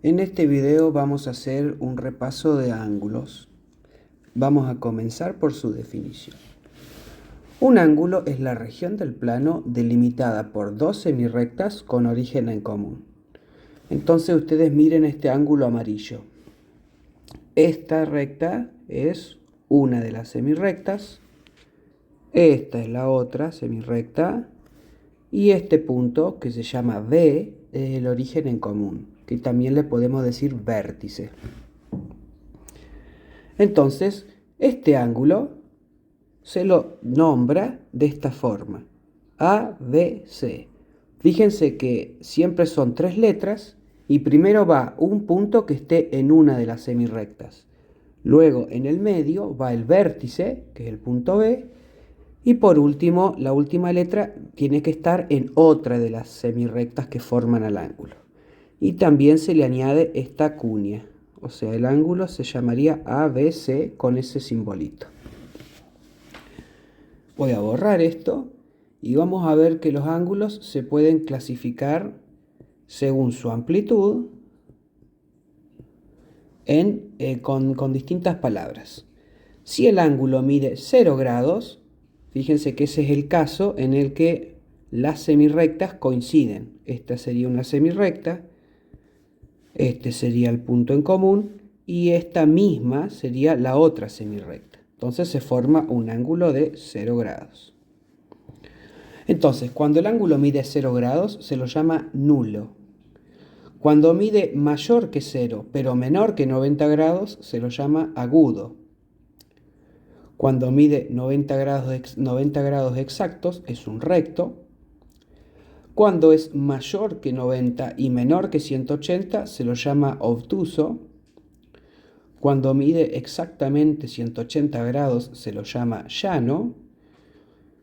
En este video vamos a hacer un repaso de ángulos. Vamos a comenzar por su definición. Un ángulo es la región del plano delimitada por dos semirrectas con origen en común. Entonces ustedes miren este ángulo amarillo. Esta recta es una de las semirrectas. Esta es la otra semirrecta. Y este punto, que se llama B, es el origen en común, que también le podemos decir vértice. Entonces, este ángulo se lo nombra de esta forma: ABC. Fíjense que siempre son tres letras y primero va un punto que esté en una de las semirrectas. Luego en el medio va el vértice, que es el punto B. Y por último, la última letra tiene que estar en otra de las semirrectas que forman el ángulo. Y también se le añade esta cuña. O sea, el ángulo se llamaría ABC con ese simbolito. Voy a borrar esto y vamos a ver que los ángulos se pueden clasificar según su amplitud con distintas palabras. Si el ángulo mide 0 grados, fíjense que ese es el caso en el que las semirrectas coinciden. Esta sería una semirrecta, este sería el punto en común y esta misma sería la otra semirrecta. Entonces se forma un ángulo de 0 grados. Entonces, cuando el ángulo mide 0 grados, se lo llama nulo. Cuando mide mayor que 0, pero menor que 90 grados, se lo llama agudo. Cuando mide 90 grados exactos, es un recto. Cuando es mayor que 90 y menor que 180, se lo llama obtuso. Cuando mide exactamente 180 grados, se lo llama llano.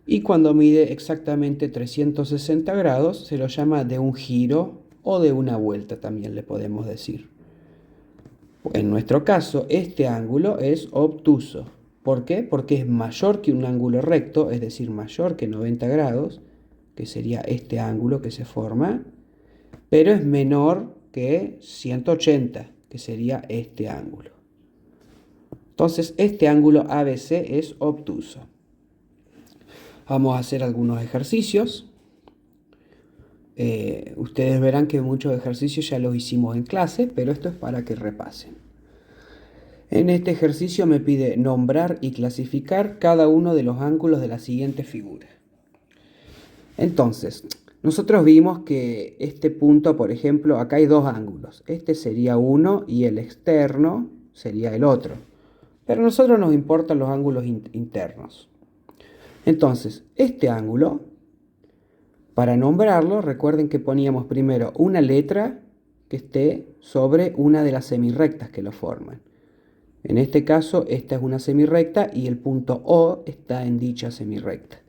Y cuando mide exactamente 360 grados, se lo llama de un giro o de una vuelta, también le podemos decir. En nuestro caso, este ángulo es obtuso. ¿Por qué? Porque es mayor que un ángulo recto, es decir, mayor que 90 grados, que sería este ángulo que se forma, pero es menor que 180, que sería este ángulo. Entonces, este ángulo ABC es obtuso. Vamos a hacer algunos ejercicios. Ustedes verán que muchos ejercicios ya los hicimos en clase, pero esto es para que repasen. En este ejercicio me pide nombrar y clasificar cada uno de los ángulos de la siguiente figura. Entonces, nosotros vimos que este punto, por ejemplo, acá hay dos ángulos. Este sería uno y el externo sería el otro. Pero a nosotros nos importan los ángulos internos. Entonces, este ángulo, para nombrarlo, recuerden que poníamos primero una letra que esté sobre una de las semirrectas que lo forman. En este caso, esta es una semirrecta y el punto O está en dicha semirrecta.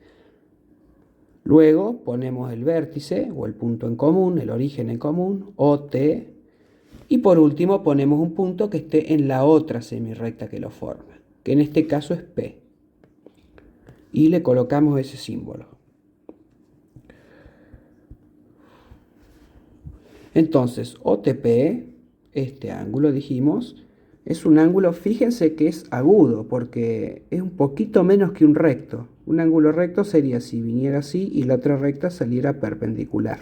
Luego ponemos el vértice o el punto en común, el origen en común, OT. Y por último ponemos un punto que esté en la otra semirrecta que lo forma, que en este caso es P. Y le colocamos ese símbolo. Entonces, OTP, este ángulo dijimos, es un ángulo, fíjense que es agudo, porque es un poquito menos que un recto. Un ángulo recto sería si viniera así y la otra recta saliera perpendicular.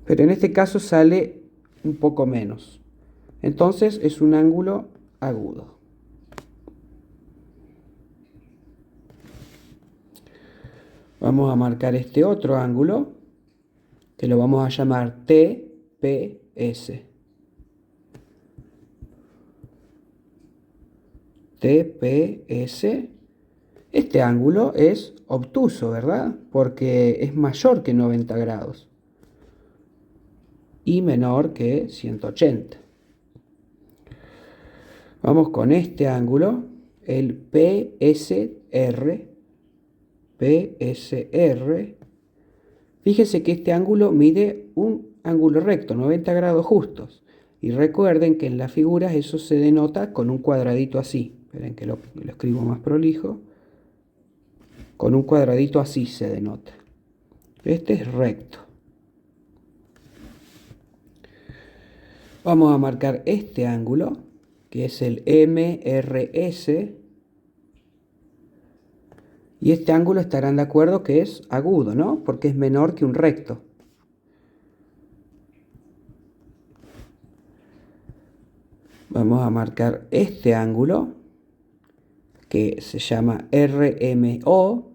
Pero en este caso sale un poco menos. Entonces es un ángulo agudo. Vamos a marcar este otro ángulo, que lo vamos a llamar TPS. TPS. Este ángulo es obtuso, ¿verdad? Porque es mayor que 90 grados y menor que 180. Vamos con este ángulo, el PSR. PSR. Fíjense que este ángulo mide un ángulo recto, 90 grados justos. Y recuerden que en las figuras eso se denota con un cuadradito así. Esperen que lo escribo más prolijo. Con un cuadradito así se denota. Este es recto. Vamos a marcar este ángulo, que es el MRS. Y este ángulo estarán de acuerdo que es agudo, ¿no? Porque es menor que un recto. Vamos a marcar este ángulo, que se llama RMO,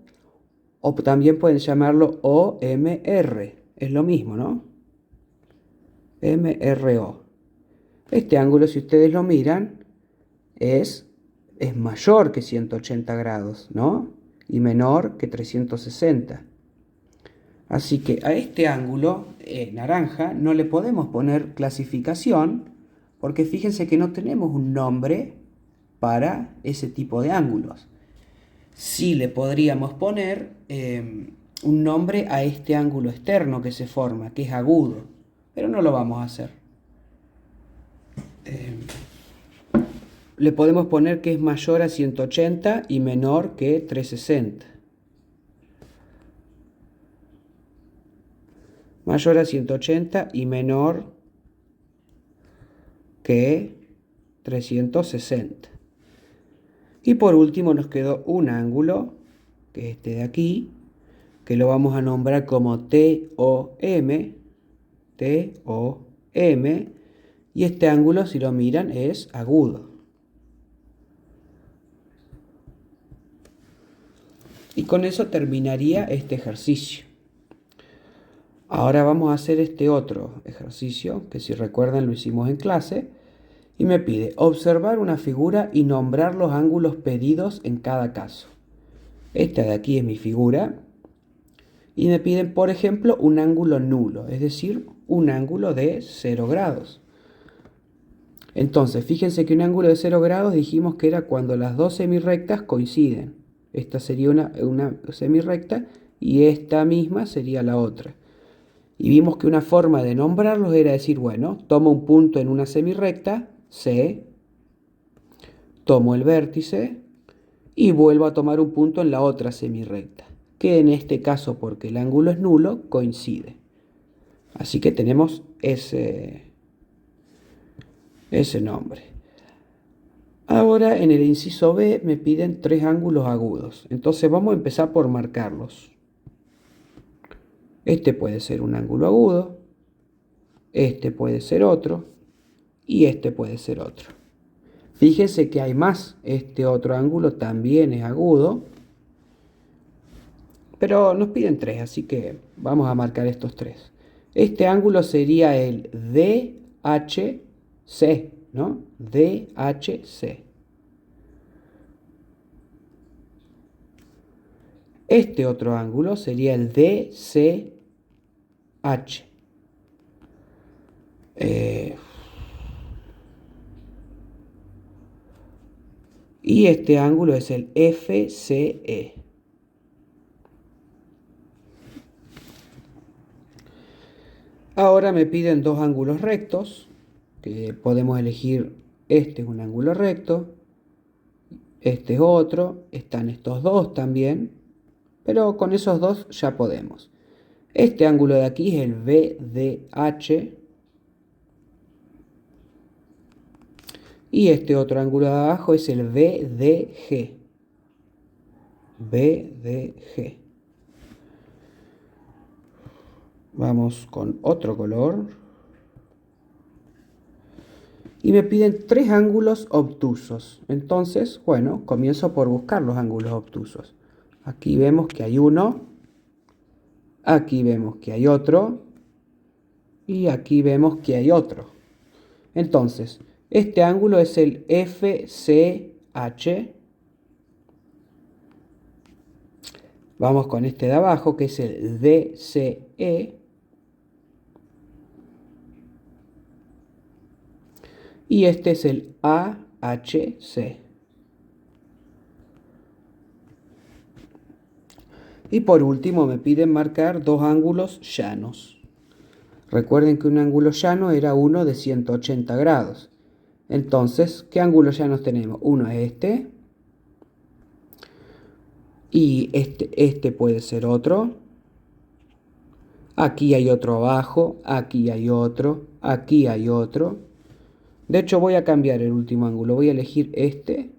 o también pueden llamarlo OMR. Es lo mismo, ¿no? MRO. Este ángulo, si ustedes lo miran, es mayor que 180 grados, ¿no? Y menor que 360. Así que a este ángulo naranja no le podemos poner clasificación, porque fíjense que no tenemos un nombre para ese tipo de ángulos. Sí le podríamos poner un nombre a este ángulo externo que se forma, que es agudo, pero no lo vamos a hacer. Le podemos poner que es mayor a 180 y menor que 360. Mayor a 180 y menor que 360. Y por último nos quedó un ángulo, que es este de aquí, que lo vamos a nombrar como TOM, TOM, y este ángulo, si lo miran, es agudo. Y con eso terminaría este ejercicio. Ahora vamos a hacer este otro ejercicio, que si recuerdan lo hicimos en clase, y me pide observar una figura y nombrar los ángulos pedidos en cada caso. Esta de aquí es mi figura, y me piden, por ejemplo, un ángulo nulo, es decir, un ángulo de 0 grados. Entonces, fíjense que un ángulo de 0 grados dijimos que era cuando las dos semirrectas coinciden. Esta sería una semirrecta y esta misma sería la otra. Y vimos que una forma de nombrarlos era decir, bueno, tomo un punto en una semirrecta, C, tomo el vértice y vuelvo a tomar un punto en la otra semirrecta, que en este caso, porque el ángulo es nulo, coincide. Así que tenemos ese nombre. Ahora en el inciso B me piden 3 ángulos agudos. Entonces vamos a empezar por marcarlos. Este puede ser un ángulo agudo, este puede ser otro y este puede ser otro. Fíjense que hay más. Este otro ángulo también es agudo, pero nos piden 3, así que vamos a marcar estos 3. Este ángulo sería el DHC, ¿no? DHC. Este otro ángulo sería el DCH. Y este ángulo es el FCE. Ahora me piden 2 ángulos rectos, que podemos elegir. Este es un ángulo recto, este es otro, están estos dos también, pero con esos dos ya podemos. Este ángulo de aquí es el VDH y este otro ángulo de abajo es el VDG. VDG. Vamos con otro color. Y me piden 3 ángulos obtusos. Entonces, bueno, comienzo por buscar los ángulos obtusos. Aquí vemos que hay uno. Aquí vemos que hay otro. Y aquí vemos que hay otro. Entonces, este ángulo es el FCH. Vamos con este de abajo, que es el DCE. Y este es el AHC. Y por último me piden marcar 2 ángulos llanos. Recuerden que un ángulo llano era uno de 180 grados. Entonces, ¿qué ángulos llanos tenemos? Uno es este. Y este puede ser otro. Aquí hay otro abajo. Aquí hay otro. Aquí hay otro. De hecho, voy a cambiar el último ángulo. Voy a elegir este.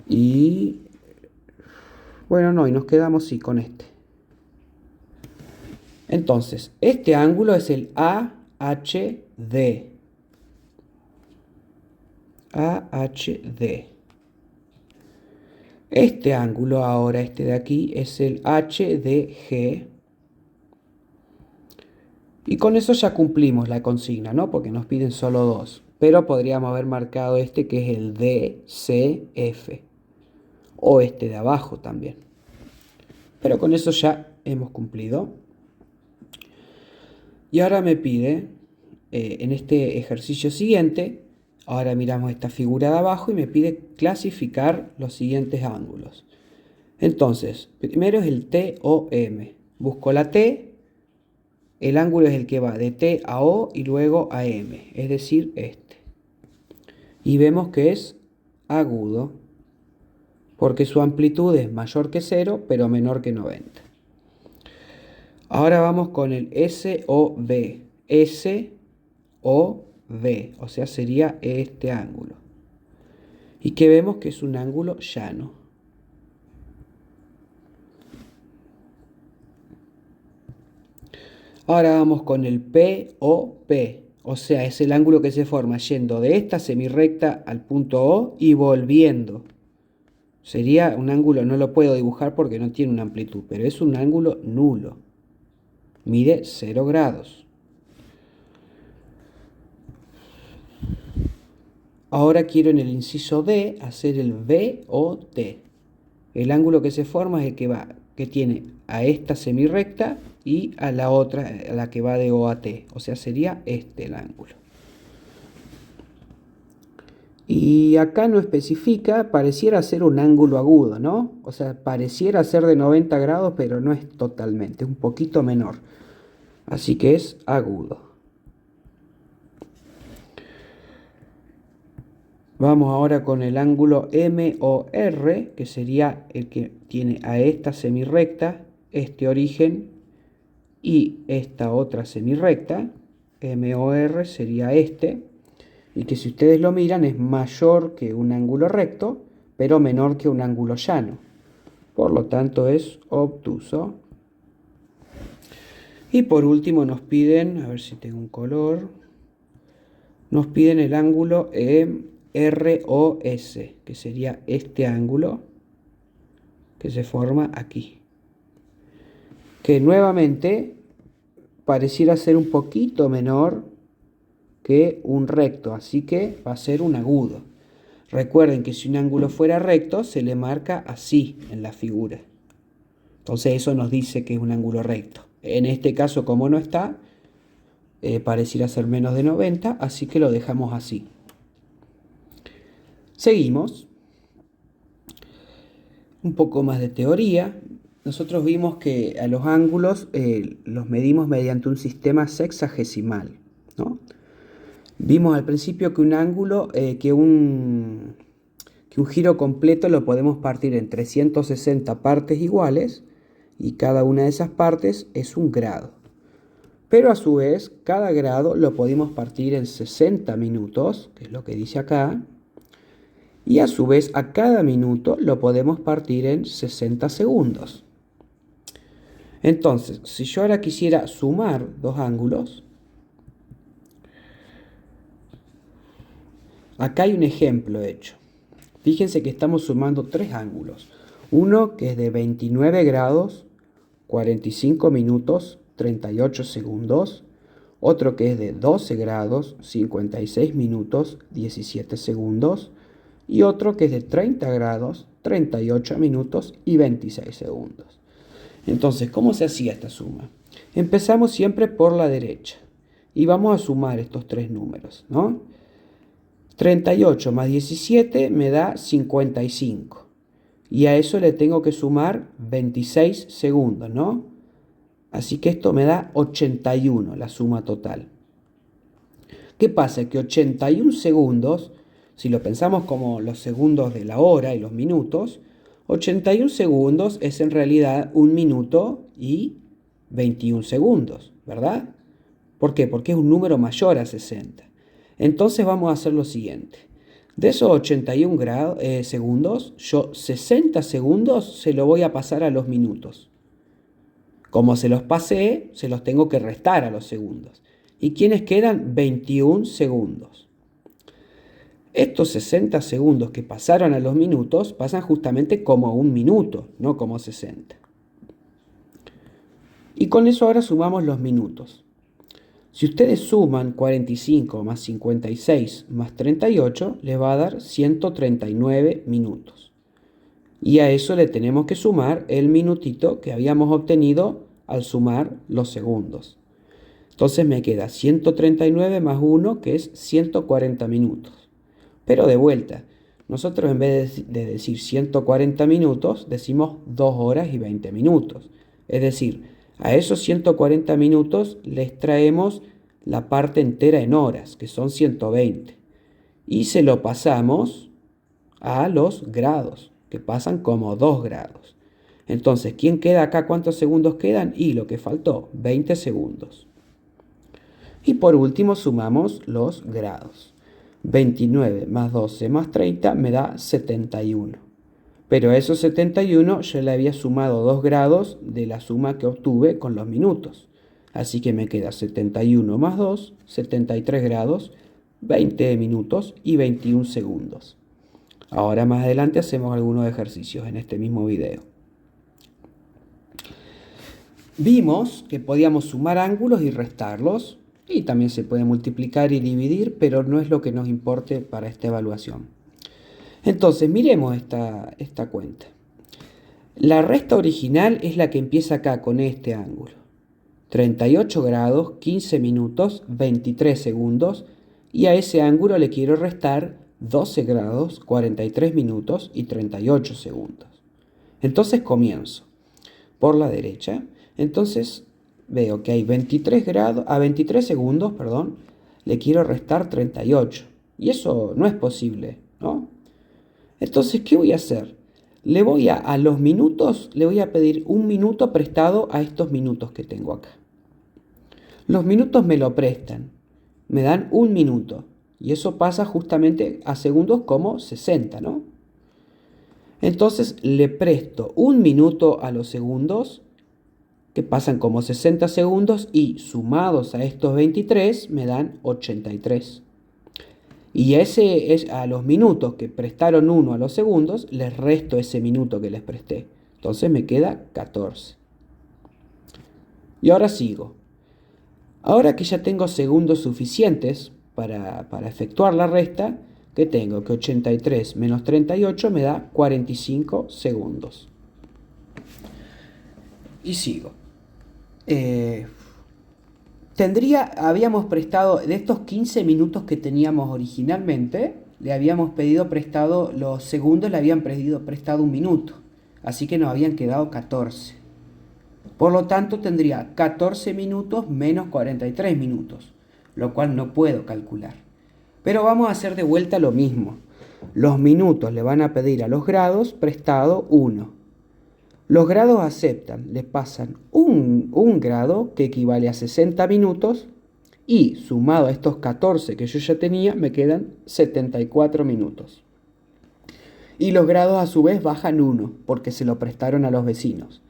Y bueno, no, y nos quedamos sí con este. Entonces, este ángulo es el AHD. AHD. Este ángulo ahora, este de aquí, es el HDG. Y con eso ya cumplimos la consigna, ¿no? Porque nos piden solo dos. Pero podríamos haber marcado este que es el DCF. O este de abajo también. Pero con eso ya hemos cumplido. Y ahora me pide, en este ejercicio siguiente, ahora miramos esta figura de abajo y me pide clasificar los siguientes ángulos. Entonces, primero es el TOM. Busco la T, el ángulo es el que va de T a O y luego a M, es decir, este. Y vemos que es agudo, porque su amplitud es mayor que 0, pero menor que 90. Ahora vamos con el SOV. SOV, o sea, sería este ángulo. Y que vemos que es un ángulo llano. Ahora vamos con el POP, o sea, es el ángulo que se forma yendo de esta semirrecta al punto O y volviendo. Sería un ángulo, no lo puedo dibujar porque no tiene una amplitud, pero es un ángulo nulo. Mide 0 grados. Ahora quiero en el inciso D hacer el VOT. El ángulo que se forma es el que tiene a esta semirrecta y a la otra, a la que va de O a T. O sea, sería este el ángulo. Y acá no especifica, pareciera ser un ángulo agudo, ¿no? O sea, pareciera ser de 90 grados, pero no es totalmente, es un poquito menor. Así que es agudo. Vamos ahora con el ángulo MOR, que sería el que tiene a esta semirrecta, este origen y esta otra semirrecta. MOR sería este, y que si ustedes lo miran es mayor que un ángulo recto, pero menor que un ángulo llano. Por lo tanto es obtuso. Y por último nos piden, a ver si tengo un color, nos piden el ángulo ROS, que sería este ángulo que se forma aquí. Que nuevamente pareciera ser un poquito menor que un recto, así que va a ser un agudo. Recuerden que si un ángulo fuera recto, se le marca así en la figura. Entonces eso nos dice que es un ángulo recto. En este caso, como no está, pareciera ser menos de 90, así que lo dejamos así. Seguimos. Un poco más de teoría. Nosotros vimos que a los ángulos los medimos mediante un sistema sexagesimal, ¿no? Vimos al principio que un ángulo, que un giro completo lo podemos partir en 360 partes iguales y cada una de esas partes es un grado. Pero a su vez, cada grado lo podemos partir en 60 minutos, que es lo que dice acá, y a su vez a cada minuto lo podemos partir en 60 segundos. Entonces, si yo ahora quisiera sumar dos ángulos, acá hay un ejemplo hecho. Fíjense que estamos sumando tres ángulos. Uno que es de 29 grados, 45 minutos, 38 segundos. Otro que es de 12 grados, 56 minutos, 17 segundos. Y otro que es de 30 grados, 38 minutos y 26 segundos. Entonces, ¿cómo se hacía esta suma? Empezamos siempre por la derecha y vamos a sumar estos tres números, ¿no? 38 más 17 me da 55. Y a eso le tengo que sumar 26 segundos, ¿no? Así que esto me da 81, la suma total. ¿Qué pasa? Que 81 segundos, si lo pensamos como los segundos de la hora y los minutos, 81 segundos es en realidad 1 minuto y 21 segundos, ¿verdad? ¿Por qué? Porque es un número mayor a 60. Entonces vamos a hacer lo siguiente. De esos 81 segundos, yo 60 segundos se lo voy a pasar a los minutos. Como se los pasé, se los tengo que restar a los segundos. ¿Y quiénes quedan? 21 segundos. Estos 60 segundos que pasaron a los minutos pasan justamente como un minuto, no como 60. Y con eso ahora sumamos los minutos. Si ustedes suman 45 más 56 más 38, les va a dar 139 minutos. Y a eso le tenemos que sumar el minutito que habíamos obtenido al sumar los segundos. Entonces me queda 139 más 1, que es 140 minutos. Pero de vuelta, nosotros en vez de decir 140 minutos, decimos 2 horas y 20 minutos. Es decir, a esos 140 minutos les traemos la parte entera en horas, que son 120. Y se lo pasamos a los grados, que pasan como 2 grados. Entonces, ¿quién queda acá? ¿Cuántos segundos quedan? Y lo que faltó, 20 segundos. Y por último sumamos los grados. 29 más 12 más 30 me da 71. Pero a esos 71 yo le había sumado 2 grados de la suma que obtuve con los minutos. Así que me queda 71 más 2, 73 grados, 20 minutos y 21 segundos. Ahora más adelante hacemos algunos ejercicios en este mismo video. Vimos que podíamos sumar ángulos y restarlos, y también se puede multiplicar y dividir, pero no es lo que nos importe para esta evaluación. Entonces, miremos esta cuenta. La resta original es la que empieza acá con este ángulo. 38 grados, 15 minutos, 23 segundos, y a ese ángulo le quiero restar 12 grados, 43 minutos y 38 segundos. Entonces comienzo por la derecha. Entonces veo que hay 23 grados, a 23 segundos, perdón, le quiero restar 38. Y eso no es posible, ¿no? Entonces, ¿qué voy a hacer? A los minutos, le voy a pedir un minuto prestado a estos minutos que tengo acá. Los minutos me lo prestan, me dan un minuto. Y eso pasa justamente a segundos como 60, ¿no? Entonces le presto un minuto a los segundos, que pasan como 60 segundos, y sumados a estos 23 me dan 83. Y a los minutos que prestaron 1 a los segundos, les resto ese minuto que les presté. Entonces me queda 14. Y ahora sigo. Ahora que ya tengo segundos suficientes para efectuar la resta, que tengo que 83 menos 38 me da 45 segundos. Y sigo. Habíamos prestado, de estos 15 minutos que teníamos originalmente, le habíamos pedido prestado, los segundos le habían pedido prestado un minuto, así que nos habían quedado 14. Por lo tanto, tendría 14 minutos menos 43 minutos, lo cual no puedo calcular. Pero vamos a hacer de vuelta lo mismo. Los minutos le van a pedir a los grados prestado 1. Los grados aceptan, le pasan un grado que equivale a 60 minutos y sumado a estos 14 que yo ya tenía me quedan 74 minutos. Y los grados a su vez bajan 1 porque se lo prestaron a los vecinos.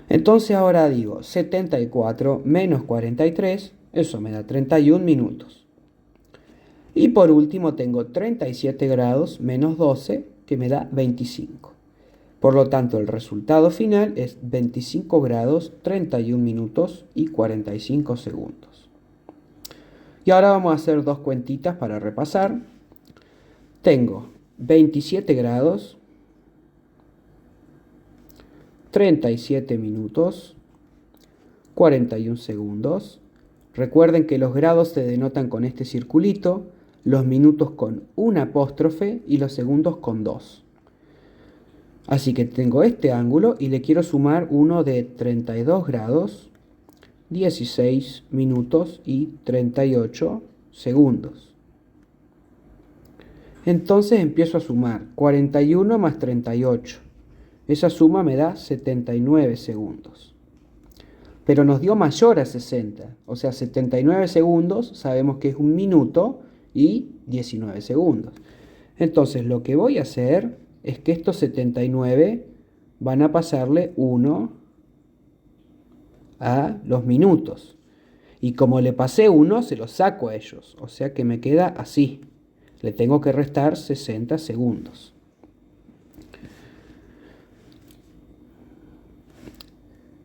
Entonces ahora digo 74 menos 43, eso me da 31 minutos. Y por último tengo 37 grados menos 12 que me da 25. Por lo tanto, el resultado final es 25 grados, 31 minutos y 45 segundos. Y ahora vamos a hacer dos cuentitas para repasar. Tengo 27 grados, 37 minutos, 41 segundos. Recuerden que los grados se denotan con este circulito, los minutos con una apóstrofe y los segundos con 2. Así que tengo este ángulo y le quiero sumar uno de 32 grados, 16 minutos y 38 segundos. Entonces empiezo a sumar 41 más 38. Esa suma me da 79 segundos. pero nos dio mayor a 60. O sea, 79 segundos, sabemos que es 1 minuto y 19 segundos. Entonces, lo que voy a hacer es que estos 79 van a pasarle 1 a los minutos. Y como le pasé 1, se los saco a ellos. O sea que me queda así. Le tengo que restar 60 segundos.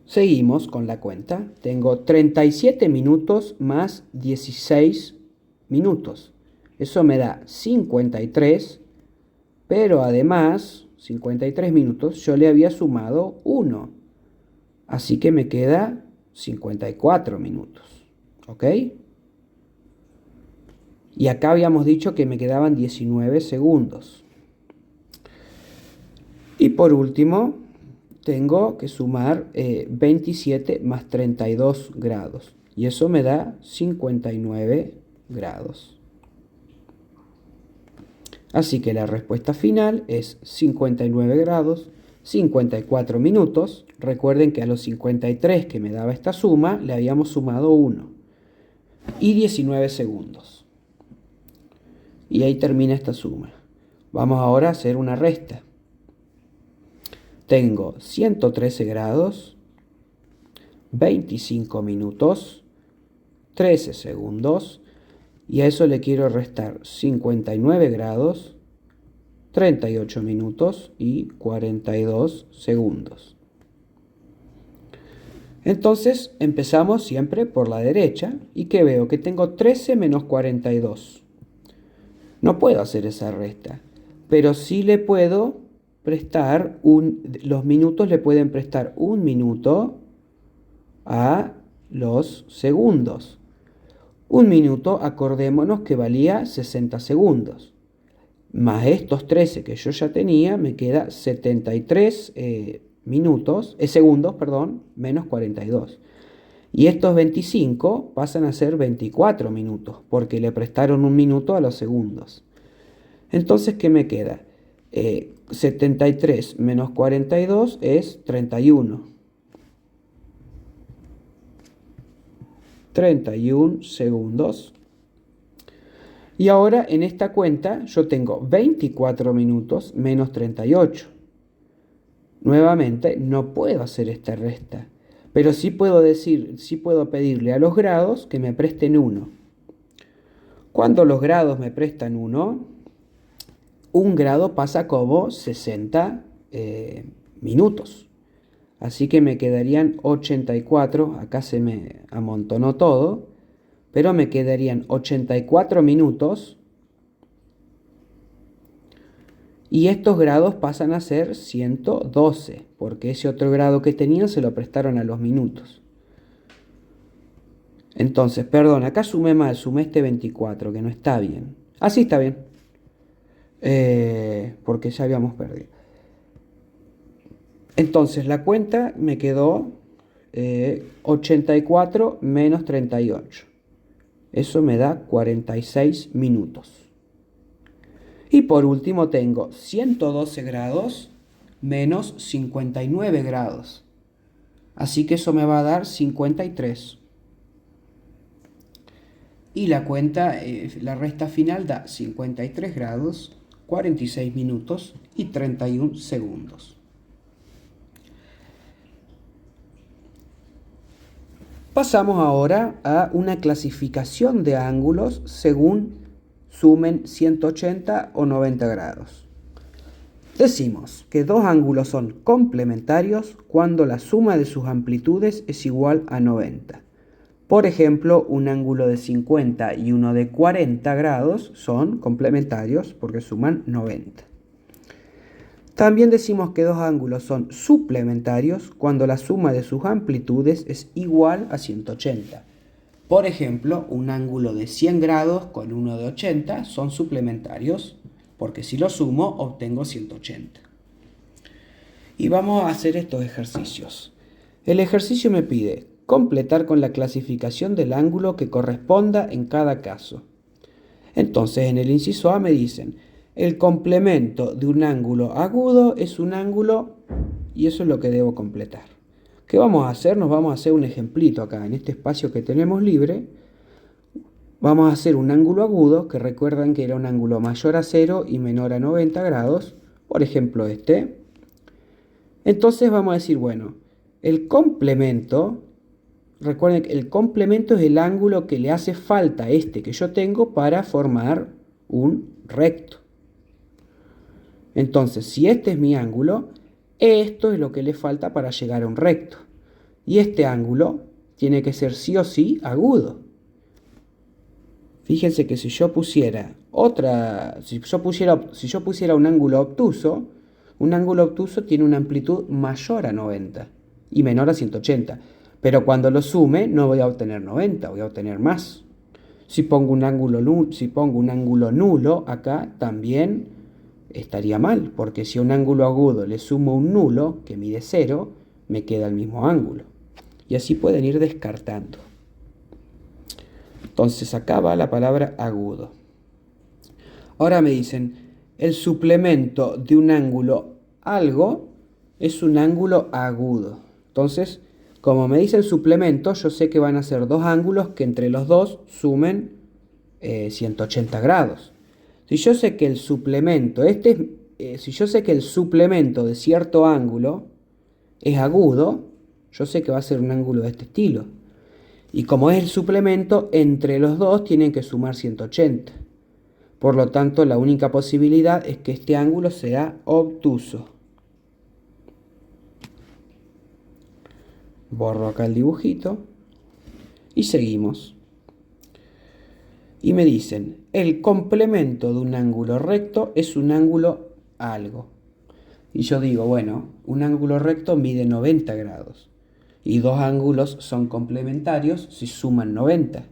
Seguimos con la cuenta. Tengo 37 minutos más 16 minutos. Eso me da 53, pero además, 53 minutos, yo le había sumado 1. Así que me queda 54 minutos. ¿Ok? Y acá habíamos dicho que me quedaban 19 segundos. Y por último, tengo que sumar 27 más 32 grados. Y eso me da 59 grados. Así que la respuesta final es 59 grados, 54 minutos. Recuerden que a los 53 que me daba esta suma, le habíamos sumado 1. Y 19 segundos. Y ahí termina esta suma. Vamos ahora a hacer una resta. Tengo 113 grados, 25 minutos, 13 segundos. Y a eso le quiero restar 59 grados, 38 minutos y 42 segundos. Entonces empezamos siempre por la derecha y que veo que tengo 13 menos 42. No puedo hacer esa resta, pero sí le puedo prestar los minutos le pueden prestar 1 minuto a los segundos. 1 minuto, acordémonos que valía 60 segundos. Más estos 13 que yo ya tenía, me queda 73 segundos, menos 42. Y estos 25 pasan a ser 24 minutos, porque le prestaron 1 minuto a los segundos. Entonces, ¿qué me queda? 73 menos 42 es 31. 31 segundos. Y ahora en esta cuenta yo tengo 24 minutos menos 38. Nuevamente no puedo hacer esta resta, pero sí puedo pedirle a los grados que me presten 1. Cuando los grados me prestan 1, un grado pasa como 60 minutos. Así que me quedarían 84, acá se me amontonó todo, pero me quedarían 84 minutos y estos grados pasan a ser 112, porque ese otro grado que tenían se lo prestaron a los minutos. Entonces, perdón, acá sumé mal, sumé este 24, que no está bien. Así está bien, porque ya habíamos perdido. Entonces la cuenta me quedó 84 menos 38. Eso me da 46 minutos. Y por último tengo 112 grados menos 59 grados. Así que eso me va a dar 53. Y la cuenta, la resta final da 53 grados, 46 minutos y 31 segundos. Pasamos ahora a una clasificación de ángulos según sumen 180 o 90 grados. Decimos que dos ángulos son complementarios cuando la suma de sus amplitudes es igual a 90. Por ejemplo, un ángulo de 50 y uno de 40 grados son complementarios porque suman 90. También decimos que dos ángulos son suplementarios cuando la suma de sus amplitudes es igual a 180. Por ejemplo, un ángulo de 100 grados con uno de 80 son suplementarios, porque si lo sumo obtengo 180. Y vamos a hacer estos ejercicios. El ejercicio me pide completar con la clasificación del ángulo que corresponda en cada caso. Entonces, en el inciso A me dicen, el complemento de un ángulo agudo es un ángulo, y eso es lo que debo completar. ¿Qué vamos a hacer? Nos vamos a hacer un ejemplito acá, en este espacio que tenemos libre. Vamos a hacer un ángulo agudo, que recuerdan que era un ángulo mayor a 0 y menor a 90 grados. Por ejemplo, este. Entonces vamos a decir, bueno, el complemento, recuerden que el complemento es el ángulo que le hace falta a este que yo tengo para formar un recto. Entonces, si este es mi ángulo, esto es lo que le falta para llegar a un recto. Y este ángulo tiene que ser sí o sí agudo. Fíjense que si yo pusiera si yo pusiera un ángulo obtuso tiene una amplitud mayor a 90 y menor a 180. Pero cuando lo sume no voy a obtener 90, voy a obtener más. Si pongo un ángulo nulo acá también estaría mal, porque si a un ángulo agudo le sumo un nulo que mide 0, me queda el mismo ángulo. Y así pueden ir descartando. Entonces acá va la palabra agudo. Ahora me dicen, el suplemento de un ángulo algo es un ángulo agudo. Entonces, como me dice el suplemento, yo sé que van a ser dos ángulos que entre los dos sumen 180 grados. Si yo sé que el suplemento, si yo sé que el suplemento de cierto ángulo es agudo, yo sé que va a ser un ángulo de este estilo. Y como es el suplemento, entre los dos tienen que sumar 180. Por lo tanto, la única posibilidad es que este ángulo sea obtuso. Borro acá el dibujito y seguimos. Y me dicen, el complemento de un ángulo recto es un ángulo algo. Y yo digo, bueno, un ángulo recto mide 90 grados. Y dos ángulos son complementarios si suman 90.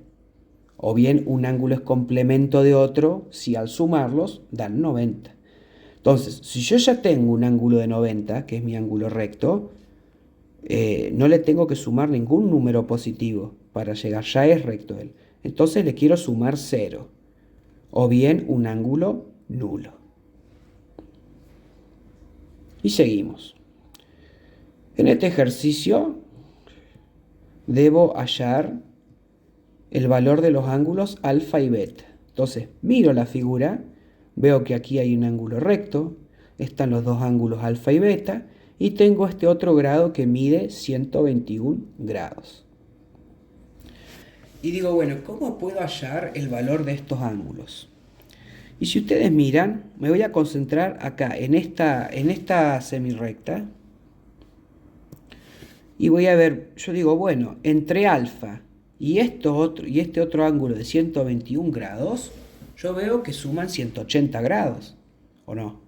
O bien un ángulo es complemento de otro si al sumarlos dan 90. Entonces, si yo ya tengo un ángulo de 90, que es mi ángulo recto, no le tengo que sumar ningún número positivo para llegar, ya es recto él. Entonces le quiero sumar 0. O bien un ángulo nulo. Y seguimos. En este ejercicio debo hallar el valor de los ángulos alfa y beta. Entonces miro la figura, veo que aquí hay un ángulo recto, están los dos ángulos alfa y beta, y tengo este otro grado que mide 121 grados. Y digo, bueno, ¿cómo puedo hallar el valor de estos ángulos? Y si ustedes miran, me voy a concentrar acá en esta semirrecta. Y voy a ver, yo digo, bueno, entre alfa y este otro ángulo de 121 grados, yo veo que suman 180 grados, ¿o no?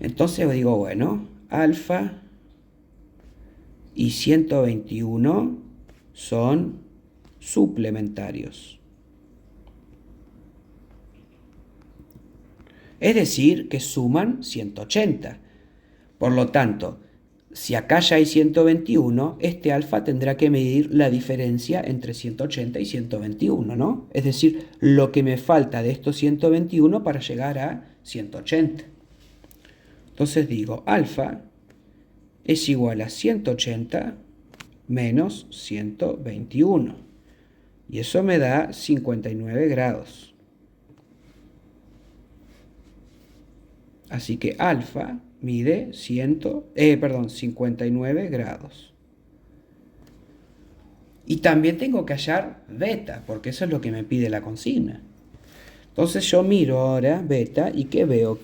Entonces digo, bueno, alfa y 121 son suplementarios. Es decir, que suman 180. Por lo tanto, si acá ya hay 121, este alfa tendrá que medir la diferencia entre 180 y 121, ¿no? Es decir, lo que me falta de estos 121 para llegar a 180. Entonces digo, alfa es igual a 180 menos 121. Y eso me da 59 grados. Así que alfa mide 59 grados. Y también tengo que hallar beta, porque eso es lo que me pide la consigna. Entonces yo miro ahora beta y ¿qué veo?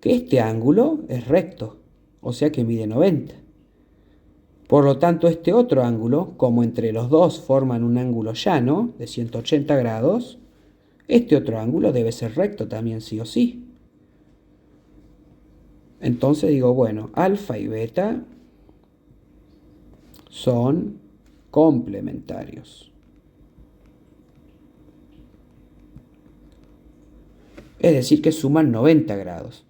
Que este ángulo es recto, o sea que mide 90. Por lo tanto, este otro ángulo, como entre los dos forman un ángulo llano de 180 grados, este otro ángulo debe ser recto también sí o sí. Entonces digo, bueno, alfa y beta son complementarios. Es decir, que suman 90 grados.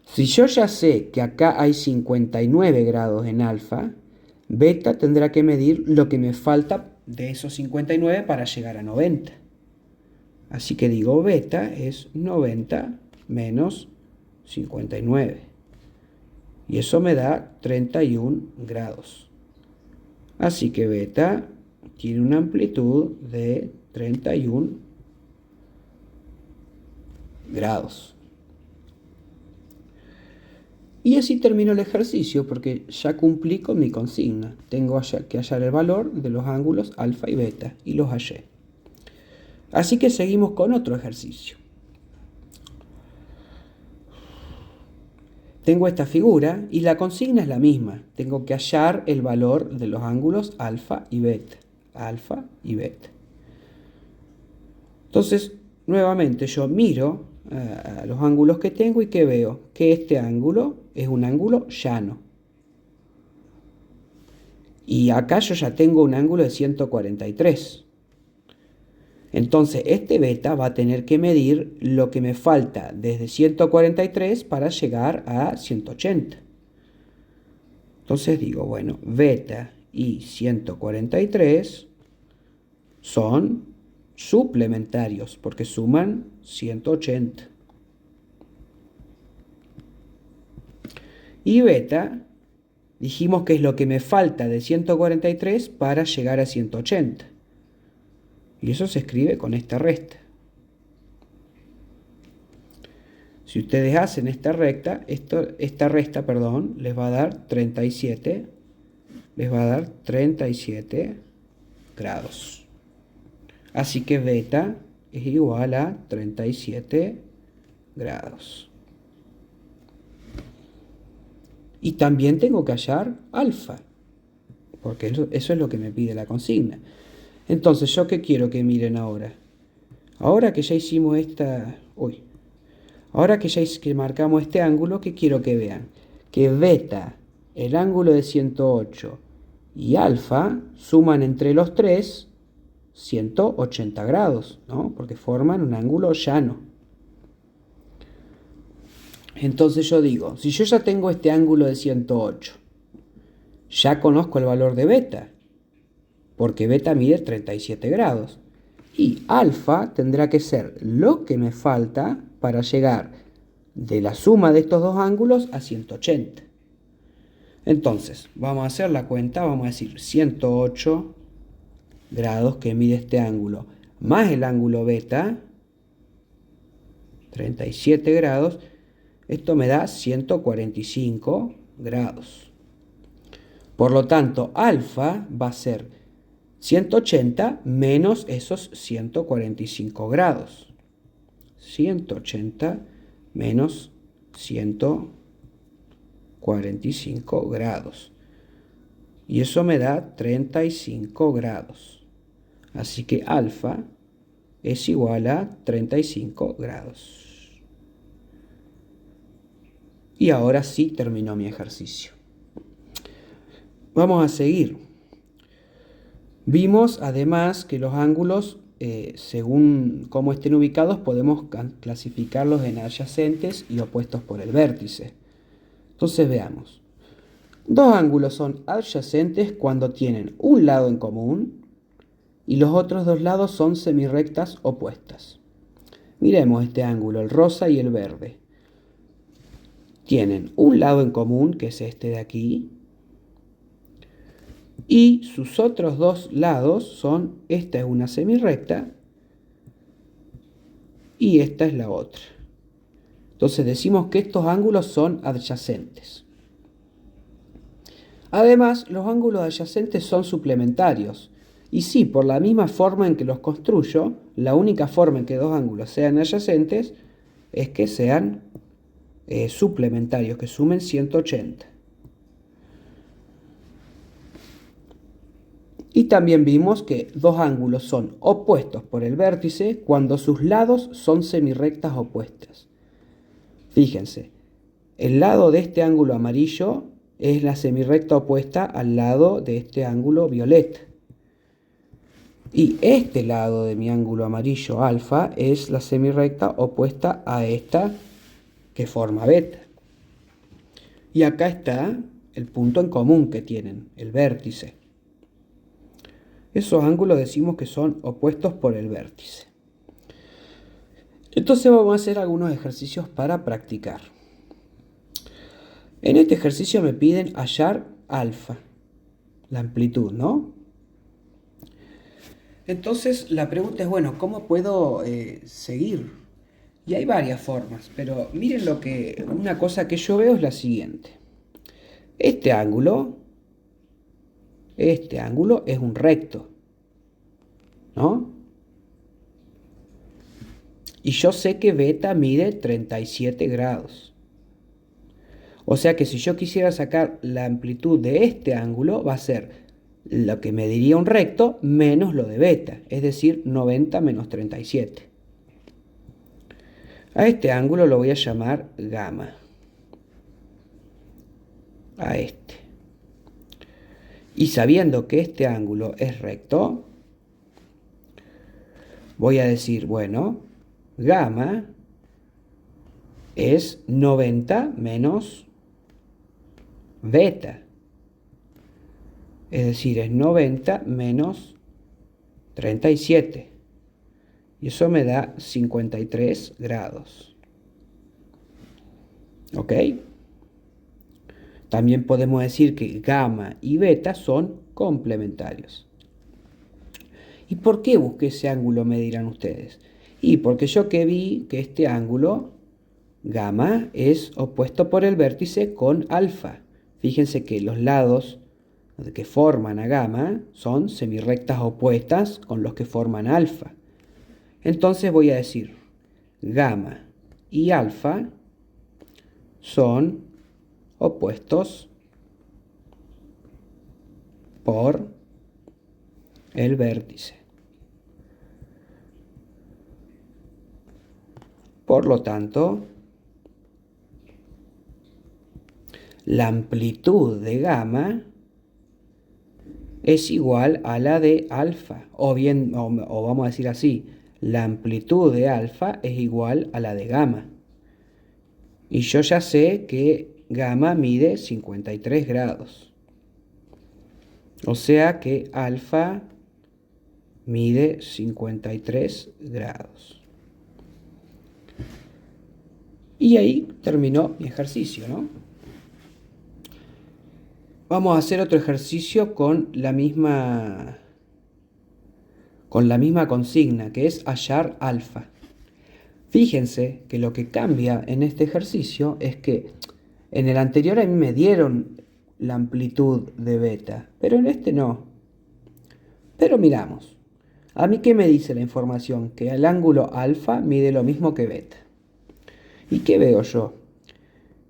Si yo ya sé que acá hay 59 grados en alfa, beta tendrá que medir lo que me falta de esos 59 para llegar a 90. Así que digo, beta es 90 menos 59. Y eso me da 31 grados. Así que beta tiene una amplitud de 31 grados. Y así termino el ejercicio porque ya cumplí con mi consigna. Tengo que hallar el valor de los ángulos alfa y beta y los hallé. Así que seguimos con otro ejercicio. Tengo esta figura y la consigna es la misma. Tengo que hallar el valor de los ángulos alfa y beta. Alfa y beta. Entonces, nuevamente yo miro a los ángulos que tengo y que veo que este ángulo es un ángulo llano. Y acá yo ya tengo un ángulo de 143. Entonces este beta va a tener que medir lo que me falta desde 143 para llegar a 180. Entonces digo, bueno, beta y 143 son suplementarios porque suman 180. Y beta, dijimos que es lo que me falta de 143 para llegar a 180. Y eso se escribe con esta resta. Si ustedes hacen esta resta, les va a dar 37. Les va a dar 37 grados. Así que beta es igual a 37 grados. Y también tengo que hallar alfa, porque eso es lo que me pide la consigna. Entonces, ¿yo qué quiero que miren ahora? Ahora que ya hicimos ahora que marcamos este ángulo, ¿qué quiero que vean? Que beta, el ángulo de 108, y alfa suman entre los tres 180 grados, ¿no? Porque forman un ángulo llano. Entonces yo digo, si yo ya tengo este ángulo de 108, ya conozco el valor de beta, porque beta mide 37 grados. Y alfa tendrá que ser lo que me falta para llegar de la suma de estos dos ángulos a 180. Entonces, vamos a hacer la cuenta, vamos a decir 108 grados que mide este ángulo, más el ángulo beta, 37 grados, esto me da 145 grados. Por lo tanto, alfa va a ser 180 menos esos 145 grados. 180 menos 145 grados. Y eso me da 35 grados. Así que alfa es igual a 35 grados. Y ahora sí terminó mi ejercicio. Vamos a seguir. Vimos además que los ángulos, según cómo estén ubicados, podemos clasificarlos en adyacentes y opuestos por el vértice. Entonces veamos. Dos ángulos son adyacentes cuando tienen un lado en común y los otros dos lados son semirrectas opuestas. Miremos este ángulo, el rosa y el verde. Tienen un lado en común, que es este de aquí, y sus otros dos lados son, esta es una semirrecta y esta es la otra. Entonces decimos que estos ángulos son adyacentes. Además, los ángulos adyacentes son suplementarios. Y sí, por la misma forma en que los construyo, la única forma en que dos ángulos sean adyacentes es que sean suplementarios, que sumen 180. Y también vimos que dos ángulos son opuestos por el vértice cuando sus lados son semirrectas opuestas. Fíjense, el lado de este ángulo amarillo es la semirrecta opuesta al lado de este ángulo violeta. Y este lado de mi ángulo amarillo alfa es la semirrecta opuesta a esta que forma beta. Y acá está el punto en común que tienen, el vértice. Esos ángulos decimos que son opuestos por el vértice. Entonces vamos a hacer algunos ejercicios para practicar. En este ejercicio me piden hallar alfa. la amplitud, ¿no? Entonces la pregunta es, bueno, ¿cómo puedo seguir? Y hay varias formas, pero miren una cosa que yo veo es la siguiente. Este ángulo es un recto, ¿no? Y yo sé que beta mide 37 grados. O sea que si yo quisiera sacar la amplitud de este ángulo, va a ser lo que mediría un recto menos lo de beta, es decir, 90 menos 37. A este ángulo lo voy a llamar gamma. A este. Y sabiendo que este ángulo es recto, voy a decir, bueno, gamma es 90 menos beta. Es decir, es 90 menos 37. Y eso me da 53 grados. ¿Ok? También podemos decir que gamma y beta son complementarios. ¿Y por qué busqué ese ángulo, me dirán ustedes? Y porque yo que vi que este ángulo, gamma, es opuesto por el vértice con alfa. Fíjense que los lados que forman a gamma son semirrectas opuestas con los que forman alfa. Entonces voy a decir, gamma y alfa son opuestos por el vértice. Por lo tanto, la amplitud de gamma es igual a la de alfa, o vamos a decir así, la amplitud de alfa es igual a la de gamma. Y yo ya sé que gamma mide 53 grados. O sea que alfa mide 53 grados. Y ahí terminó mi ejercicio, ¿no? Vamos a hacer otro ejercicio con la misma consigna, que es hallar alfa. Fíjense que lo que cambia en este ejercicio es que en el anterior a mí me dieron la amplitud de beta, pero en este no. Pero miramos. ¿A mí qué me dice la información? Que el ángulo alfa mide lo mismo que beta. ¿Y qué veo yo?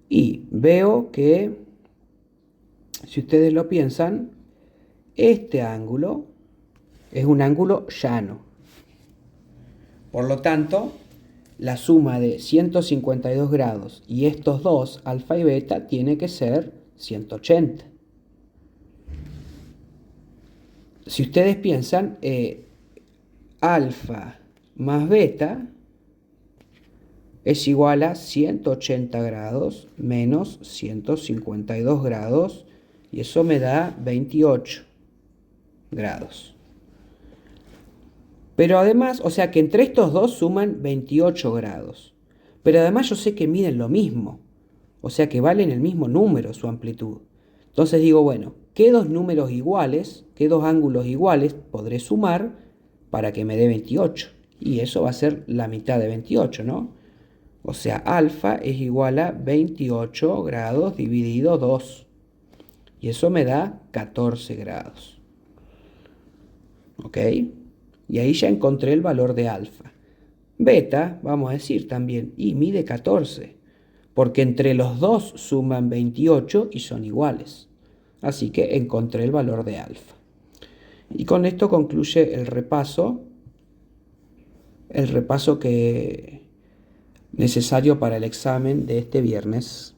Y veo que, si ustedes lo piensan, este ángulo es un ángulo llano. Por lo tanto, la suma de 152 grados y estos dos, alfa y beta, tiene que ser 180. Si ustedes piensan, alfa más beta es igual a 180 grados menos 152 grados, y eso me da 28 grados. Pero además, o sea que entre estos dos suman 28 grados. Pero además yo sé que miden lo mismo. O sea que valen el mismo número su amplitud. Entonces digo, bueno, ¿qué dos números iguales, qué dos ángulos iguales podré sumar para que me dé 28? Y eso va a ser la mitad de 28, ¿no? O sea, alfa es igual a 28 grados dividido 2. Y eso me da 14 grados. ¿Ok? Y ahí ya encontré el valor de alfa. Beta, vamos a decir también, y mide 14, porque entre los dos suman 28 y son iguales. Así que encontré el valor de alfa. Y con esto concluye el repaso que necesario para el examen de este viernes.